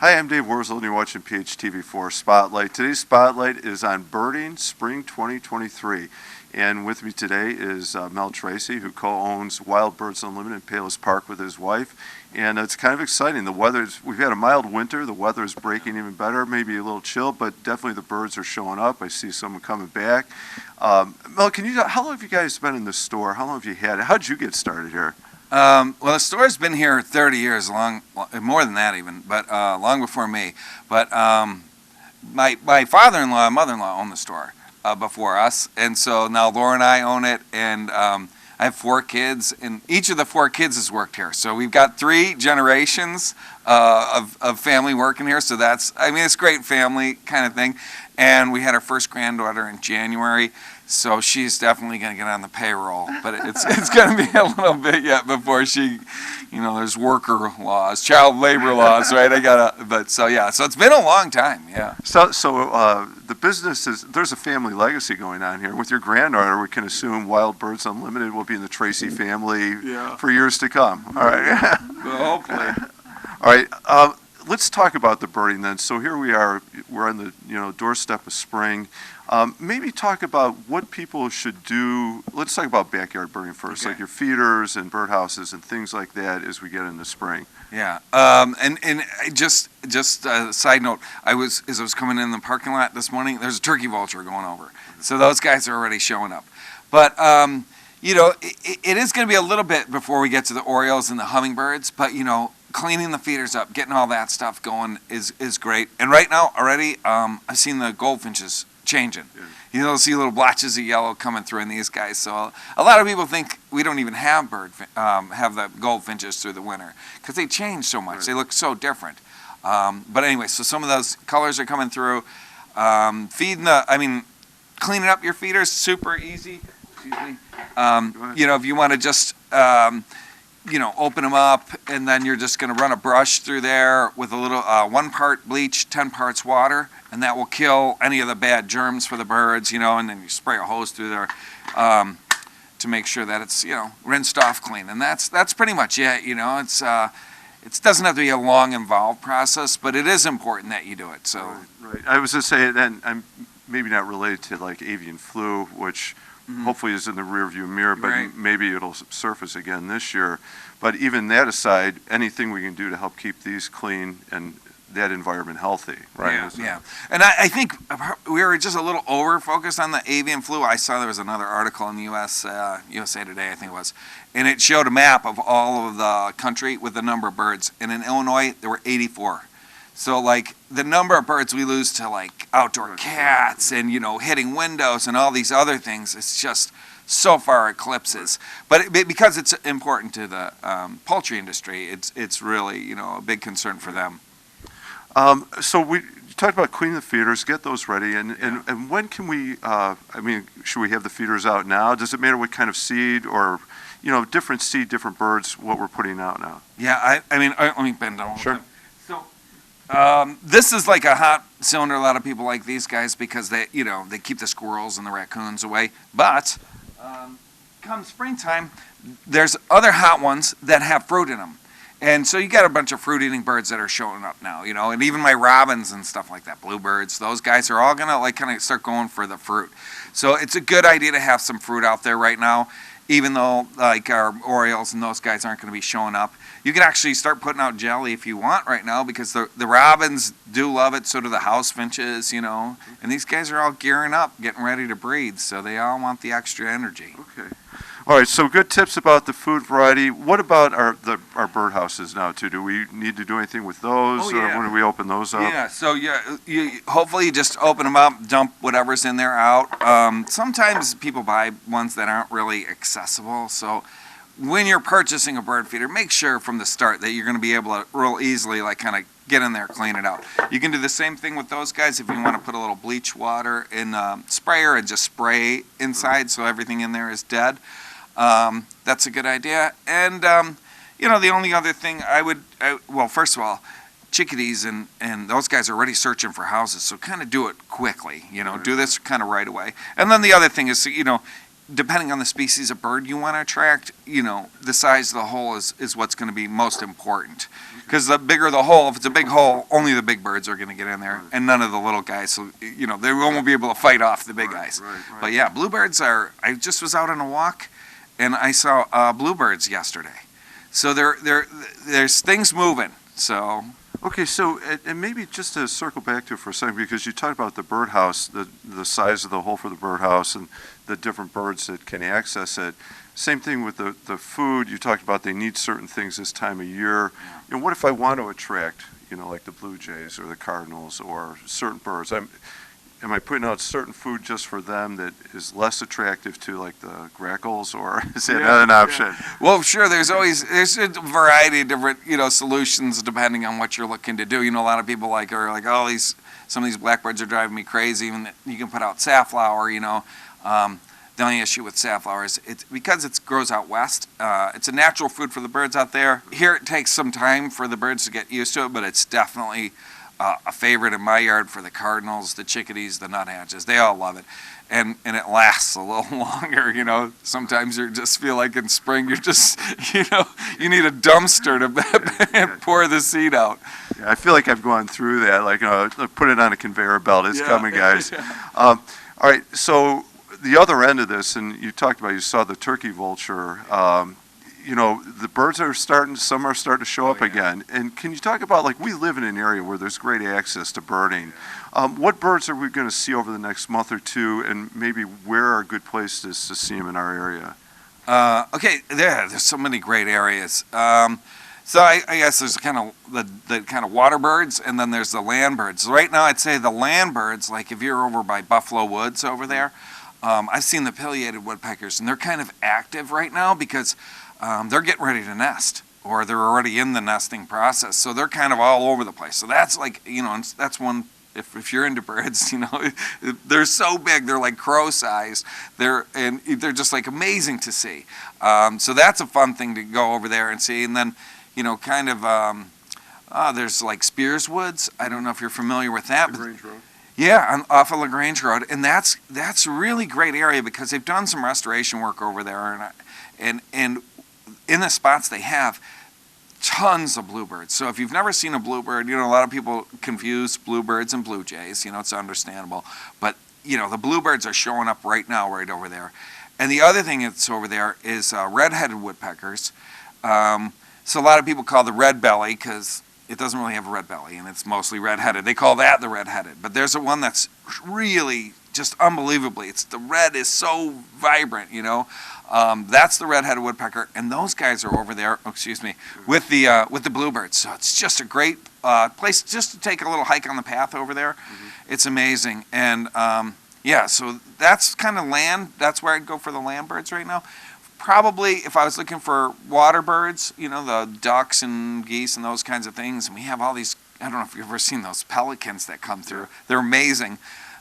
Hi, I'm Dave Worzel, and you're watching PHTV4 Spotlight. Today's Spotlight is on birding spring 2023. And with me today is Mel Tracy, who co-owns Wild Birds Unlimited in Palos Park with his wife. And it's kind of exciting. We've had a mild winter. The weather is breaking even better, maybe a little chill, but definitely the birds are showing up. I see someone coming back. Mel, how long have you guys been in the store? How long have you had it? How did you get started here? Well, the store's been here 30 years, more than that even, but long before me. But my father-in-law and mother-in-law owned the store before us, and so now Laura and I own it, and I have 4 kids, and each of the 4 kids has worked here. So we've got 3 generations of family working here, so it's a great family kind of thing. And we had our first granddaughter in January, so she's definitely going to get on the payroll. But it's going to be a little bit yet before she, there's worker laws, child labor laws, right? So it's been a long time, yeah. So the business there's a family legacy going on here. With your granddaughter, we can assume Wild Birds Unlimited will be in the Tracy family for years to come. All right. Well, hopefully. All right. Let's talk about the birding then. So here we are. We're on the doorstep of spring. Maybe talk about what people should do. Let's talk about backyard birding first, like your feeders and birdhouses and things like that as we get into spring. Yeah, and just a side note, as I was coming in the parking lot this morning, there's a turkey vulture going over. So those guys are already showing up. But it is going to be a little bit before we get to the orioles and the hummingbirds. But cleaning the feeders up, getting all that stuff going is great. And right now already, I've seen the goldfinches changing. Yeah. You'll see little blotches of yellow coming through in these guys. So a lot of people think we don't even have the goldfinches through the winter because they change so much. Right. They look so different. But anyway, so some of those colors are coming through. Cleaning up your feeders, super easy. Excuse me. If you want to just open them up, and then you're just going to run a brush through there with a little 1 part bleach, 10 parts water, and that will kill any of the bad germs for the birds, and then you spray a hose through there to make sure that it's, rinsed off clean. And that's pretty much it, it doesn't have to be a long, involved process, but it is important that you do it. So, right. I was going to say, then I'm maybe not related to like avian flu, which hopefully is in the rearview mirror, but maybe it'll surface again this year. But even that aside, anything we can do to help keep these clean and that environment healthy, right? Yeah. And I think we were just a little over-focused on the avian flu. I saw there was another article in the USA Today, I think it was, and it showed a map of all of the country with the number of birds. And in Illinois, there were 84. So, the number of birds we lose to, outdoor cats and, hitting windows and all these other things, it's just so far eclipses. But because it's important to the poultry industry, it's really, a big concern for them. So we talked about cleaning the feeders, get those ready, and when can we, should we have the feeders out now? Does it matter what kind of seed or, different seed, different birds, what we're putting out now? Yeah, let me bend down. Sure. This is like a hot cylinder. A lot of people like these guys because they keep the squirrels and the raccoons away. But come springtime, there's other hot ones that have fruit in them. And so you got a bunch of fruit-eating birds that are showing up now, and even my robins and stuff like that, bluebirds, those guys are all going to kind of start going for the fruit. So it's a good idea to have some fruit out there right now, even though our orioles and those guys aren't going to be showing up. You can actually start putting out jelly if you want right now because the robins do love it, so do the house finches, and these guys are all gearing up, getting ready to breed, so they all want the extra energy. Okay. All right, so good tips about the food variety. What about our birdhouses now, too? Do we need to do anything with those, or when do we open those up? Yeah, so hopefully you just open them up, dump whatever's in there out. Sometimes people buy ones that aren't really accessible, so when you're purchasing a bird feeder, make sure from the start that you're going to be able to real easily kind of get in there, clean it out. You can do the same thing with those guys if you want to put a little bleach water in a sprayer and just spray inside so everything in there is dead. That's a good idea. And, the only other thing first of all, chickadees and those guys are already searching for houses, so kind of do it quickly, do this kind of right away. And then the other thing is, depending on the species of bird you want to attract, the size of the hole is what's going to be most important. Because the bigger the hole, if it's a big hole, only the big birds are going to get in there, and none of the little guys. So, they won't be able to fight off the big guys. Right. But yeah, bluebirds I just was out on a walk, and I saw bluebirds yesterday. So there's things moving. So. Okay, so, and maybe just to circle back to it for a second, because you talked about the birdhouse, the size of the hole for the birdhouse and the different birds that can access it. Same thing with the food. You talked about they need certain things this time of year. What if I want to attract, like the blue jays or the cardinals or certain birds? Am I putting out certain food just for them that is less attractive to like the grackles, or is that not an option? Yeah. Well, sure. There's a variety of different solutions depending on what you're looking to do. A lot of people are like, oh, some of these blackbirds are driving me crazy. Even you can put out safflower. The only issue with safflower is it's because it grows out west. It's a natural food for the birds out there. Here it takes some time for the birds to get used to it, but it's definitely a favorite in my yard for the cardinals, the chickadees, the nuthatches. They all love it. And it lasts a little longer, Sometimes you just feel like in spring you're just, you need a dumpster to pour the seed out. Yeah, I feel like I've gone through that, put it on a conveyor belt. It's coming, guys. All right, so the other end of this, and you talked about, you saw the turkey vulture. The birds are some are starting to show up again. And can you talk about, we live in an area where there's great access to birding. What birds are we going to see over the next month or two, and maybe where are good places to see them in our area? Okay, there's so many great areas. So I guess there's kind of the kind of water birds, and then there's the land birds. Right now, I'd say the land birds, like if you're over by Buffalo Woods over there, I've seen the pileated woodpeckers, and they're kind of active right now because they're getting ready to nest, or they're already in the nesting process. So they're kind of all over the place. So that's that's one, if you're into birds, they're so big, they're like crow sized. They're just amazing to see. So that's a fun thing to go over there and see. And then, there's like Spears Woods. I don't know if you're familiar with that. LaGrange Road. Yeah, off of LaGrange Road, and that's a really great area because they've done some restoration work over there, and in the spots they have tons of bluebirds. So if you've never seen a bluebird, a lot of people confuse bluebirds and blue jays. It's understandable, but the bluebirds are showing up right now, right over there. And the other thing that's over there is red-headed woodpeckers. So a lot of people call the red belly because it doesn't really have a red belly, and it's mostly red-headed. They call that the red-headed. But there's one that's really just unbelievably, the red is so vibrant, That's the red-headed woodpecker, and those guys are over there, with the bluebirds. So it's just a great place just to take a little hike on the path over there. Mm-hmm. It's amazing. And so that's kind of land. That's where I'd go for the land birds right now. Probably if I was looking for water birds, the ducks and geese and those kinds of things, and we have all these, I don't know if you've ever seen those pelicans that come through. They're amazing.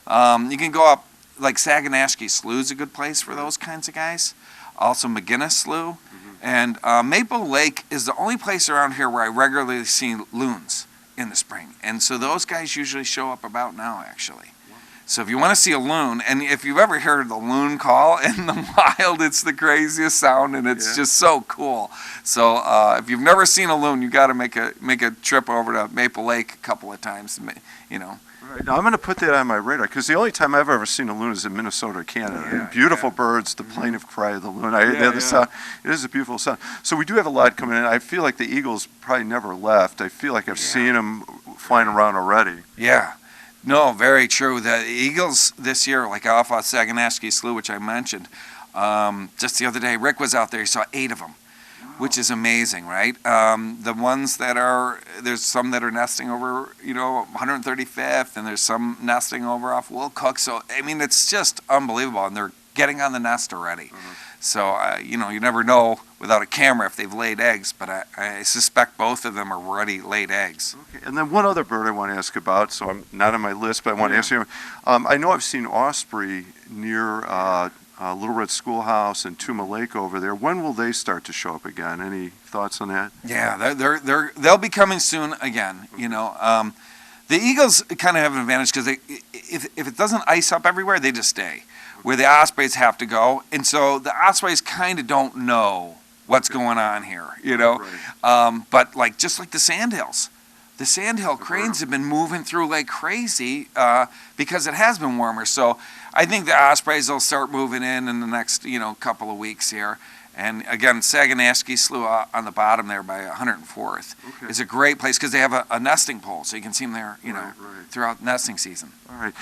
You can go up, like Saganashkee Slough is a good place for those kinds of guys. Also McGinnis Slough. Mm-hmm. And Maple Lake is the only place around here where I regularly see loons in the spring. And so those guys usually show up about now, actually. So if you want to see a loon, and if you've ever heard the loon call in the wild, it's the craziest sound, and it's just so cool. So if you've never seen a loon, you got to make a trip over to Maple Lake a couple of times. All right, now I'm going to put that on my radar because the only time I've ever seen a loon is in Minnesota or Canada. Beautiful birds, the plaintive cry of the loon. The sound, it is a beautiful sound. So we do have a lot coming in. I feel like the eagles probably never left. I feel like I've seen them flying around already. Yeah. No, very true. The eagles this year, like off of Saganashkee Slough, which I mentioned, just the other day, Rick was out there. He saw 8 of them, which is amazing, right? The ones there's some that are nesting over, 135th, and there's some nesting over off Will Cook. So, I mean, it's just unbelievable, and they're getting on the nest already. Mm-hmm. So, you never know without a camera if they've laid eggs, but I suspect both of them are already laid eggs. Okay, and then one other bird I want to ask about, so I'm not on my list, but I want to ask you. I know I've seen osprey near Little Red Schoolhouse and Tuma Lake over there. When will they start to show up again? Any thoughts on that? Yeah, they'll be coming soon again, The eagles kind of have an advantage because if it doesn't ice up everywhere, they just stay. where the ospreys have to go. And so the ospreys kind of don't know what's going on here, you know? Right. But like, just like the sandhills. The sandhill cranes have been moving through like crazy because it has been warmer. So I think the ospreys will start moving in the next, couple of weeks here. And again, Saganashkee Slough on the bottom there by 104th Okay. is a great place because they have a nesting pole, so you can see them there, Right. throughout nesting season. All right.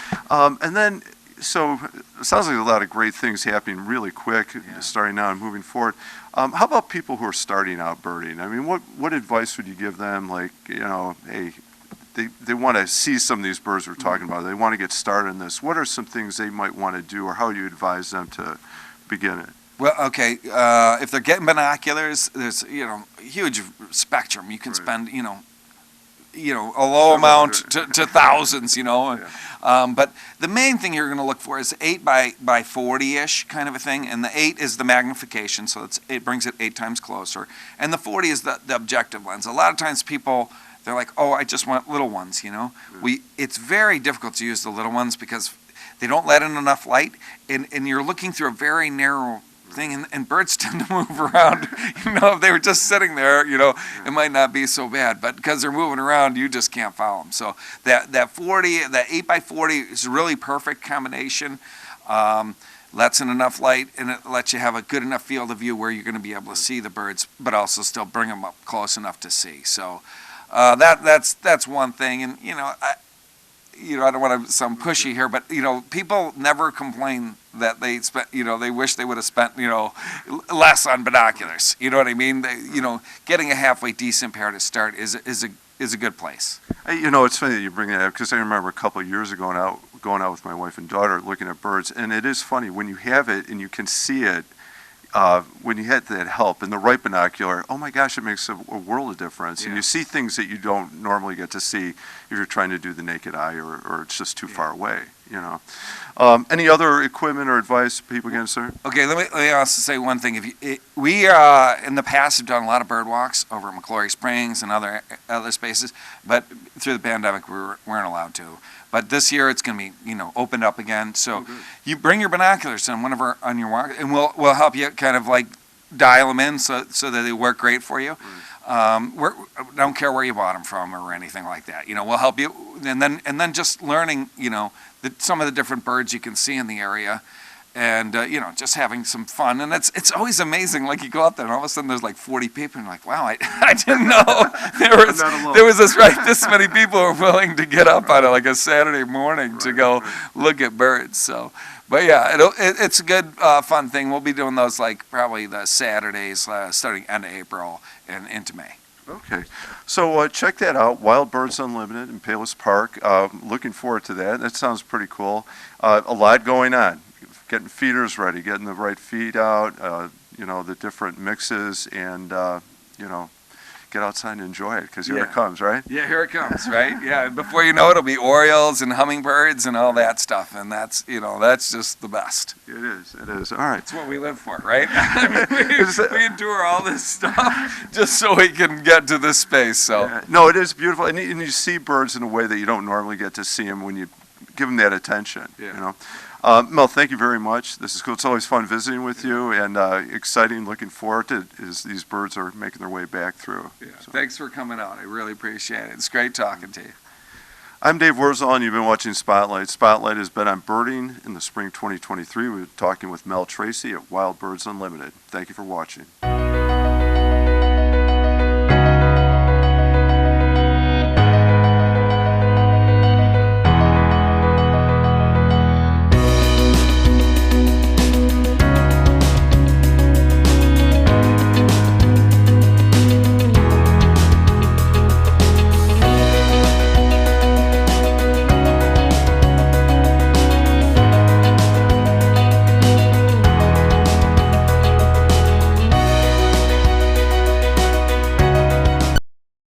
And then, so it sounds like a lot of great things happening really quick, Yeah. starting now and moving forward. How about people who are starting out birding? I mean, what advice would you give them? Like, hey, they want to see some of these birds we're talking about. They want to get started in this. What are some things they might want to do, or how do you advise them to begin it? Well, okay, if they're getting binoculars, there's, a huge spectrum. You can Right. spend, a low amount to thousands, But the main thing you're going to look for is 8 by 40-ish kind of a thing, and the 8 is the magnification, so it brings it 8 times closer, and the 40 is the objective lens. A lot of times people, they're like, oh, I just want little ones, It's very difficult to use the little ones because they don't let in enough light, and you're looking through a very narrow thing, and birds tend to move around. If they were just sitting there, it might not be so bad, but because they're moving around, you just can't follow them. So that 8 by 40 is a really perfect combination. Lets in enough light, and it lets you have a good enough field of view where you're going to be able to see the birds, but also still bring them up close enough to see. So that's one thing, and I don't want to sound pushy here, but people never complain that they spent, they wish they would have spent, less on binoculars. You know what I mean? Getting a halfway decent pair to start is a good place. Hey, it's funny that you bring that up because I remember a couple of years ago going out with my wife and daughter looking at birds, and it is funny when you have it and you can see it. When you had that help in the right binocular, oh my gosh, it makes a world of difference. And Yeah. you see things that you don't normally get to see if you're trying to do the naked eye or it's just too far away, Any other equipment or advice people can sir? Okay, let me also say one thing. We in the past have done a lot of bird walks over at McClory Springs and other spaces, but through the pandemic we weren't allowed to. But this year it's going to be, opened up again. So you bring your binoculars on your walk, and we'll help you kind of like dial them in so that they work great for you. Don't care where you bought them from or anything like that. We'll help you, and then just learning, some of the different birds you can see in the area, and just having some fun. And it's always amazing. Like you go out there, and all of a sudden there's like 40 people, and you're like, wow, I didn't know there was this many people who are willing to get up on like a Saturday morning to go look at birds. So. But yeah, it's a good, fun thing. We'll be doing those like probably the Saturdays starting end of April and into May. Okay, so check that out, Wild Birds Unlimited in Palos Park. Looking forward to that. That sounds pretty cool. A lot going on. Getting feeders ready, getting the right feed out, the different mixes, and get outside and enjoy it because here it comes, right? Yeah, here it comes, right? Yeah, and before you know it, it'll be orioles and hummingbirds and all that stuff, and that's just the best. It is. All right. It's what we live for, right? we endure all this stuff just so we can get to this space. So no, it is beautiful, and you see birds in a way that you don't normally get to see them when you give them that attention. Yeah. Mel, thank you very much. This is cool. It's always fun visiting with you, and exciting. Looking forward to as these birds are making their way back through. Yeah. So. Thanks for coming out. I really appreciate it. It's great talking to you. I'm Dave Wurzel, and you've been watching Spotlight. Spotlight has been on birding in the spring 2023. We're talking with Mel Tracy at Wild Birds Unlimited. Thank you for watching.